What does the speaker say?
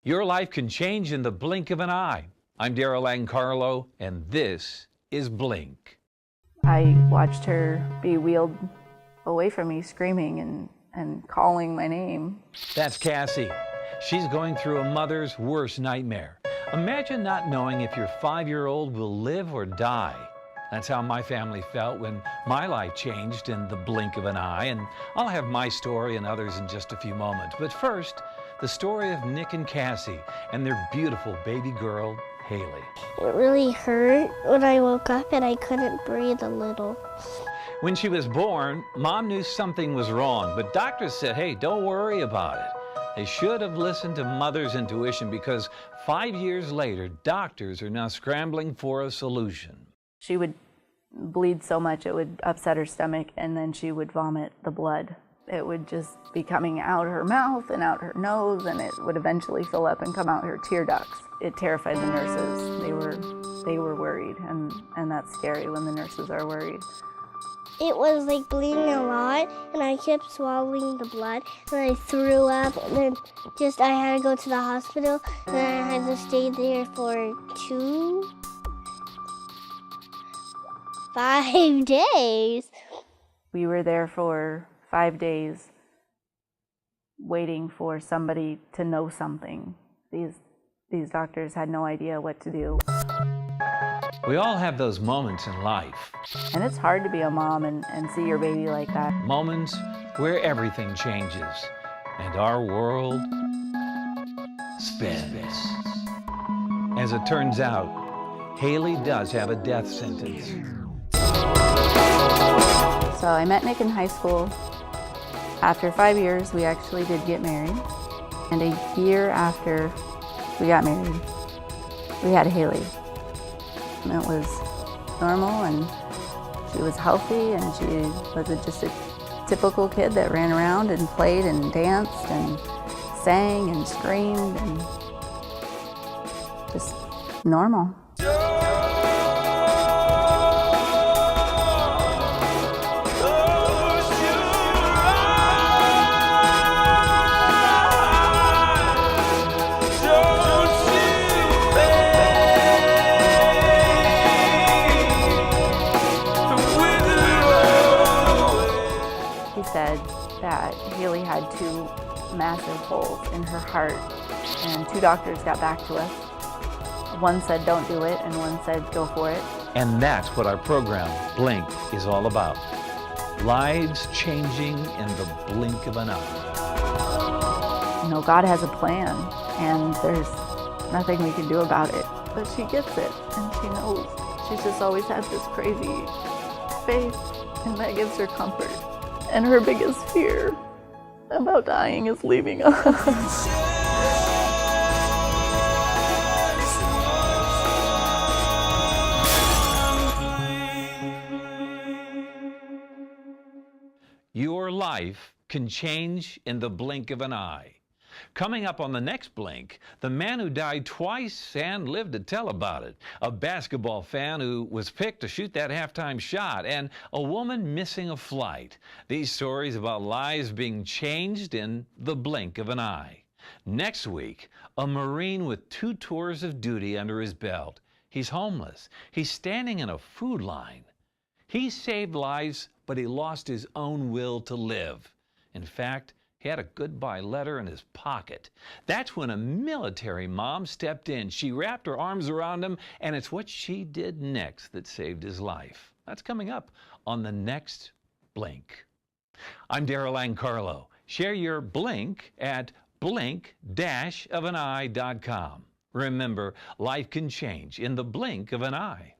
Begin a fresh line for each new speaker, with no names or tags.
Your life can change in the blink of an eye. I'm Darrell Ancarlo, and this is Blink.
I watched her be wheeled away from me, screaming and calling my name.
That's Cassie. She's going through a mother's worst nightmare. Imagine not knowing if your 5-year-old will live or die. That's how my family felt when my life changed in the blink of an eye, and I'll have my story and others in just a few moments. But first, the story of Nick and Cassie and their beautiful baby girl, Haley.
It really hurt when I woke up and I couldn't breathe a little.
When she was born, Mom knew something was wrong, but doctors said, hey, don't worry about it. They should have listened to Mother's intuition, because 5 years later, doctors are now scrambling for a solution.
She would bleed so much it would upset her stomach, and then she would vomit the blood. It would just be coming out her mouth and out her nose, and it would eventually fill up and come out her tear ducts. It terrified the nurses. They were worried, and that's scary when the nurses are worried.
It was like bleeding a lot, and I kept swallowing the blood, and I threw up, and then I had to go to the hospital, and then I had to stay there for 5 days.
We were there for 5 days waiting for somebody to know something. These doctors had no idea what to do.
We all have those moments in life.
And it's hard to be a mom and see your baby like that.
Moments where everything changes and our world spins. As it turns out, Haley does have a death sentence.
So I met Nick in high school. After 5 years, we actually did get married. And a year after we got married, we had Haley. And it was normal, and she was healthy, and she was just a typical kid that ran around and played and danced and sang and screamed, and just normal. Said that Haley had 2 massive holes in her heart, and 2 doctors got back to us. One said don't do it, and one said go for it.
And that's what our program, Blink, is all about. Lives changing in the blink of an eye.
You know, God has a plan, and there's nothing we can do about it. But she gets it, and she knows. She's just always had this crazy faith, and that gives her comfort. And her biggest fear about dying is leaving us.
Your life can change in the blink of an eye. Coming up on the next Blink, the man who died twice and lived to tell about it, a basketball fan who was picked to shoot that halftime shot, and a woman missing a flight. These stories about lives being changed in the blink of an eye. Next week, a Marine with 2 tours of duty under his belt. He's homeless. He's standing in a food line. He saved lives, but he lost his own will to live. In fact, he had a goodbye letter in his pocket. That's when a military mom stepped in. She wrapped her arms around him, and it's what she did next that saved his life. That's coming up on the next Blink. I'm Darrell Ancarlo. Share your Blink at blink-ofaneye.com. Remember, life can change in the blink of an eye.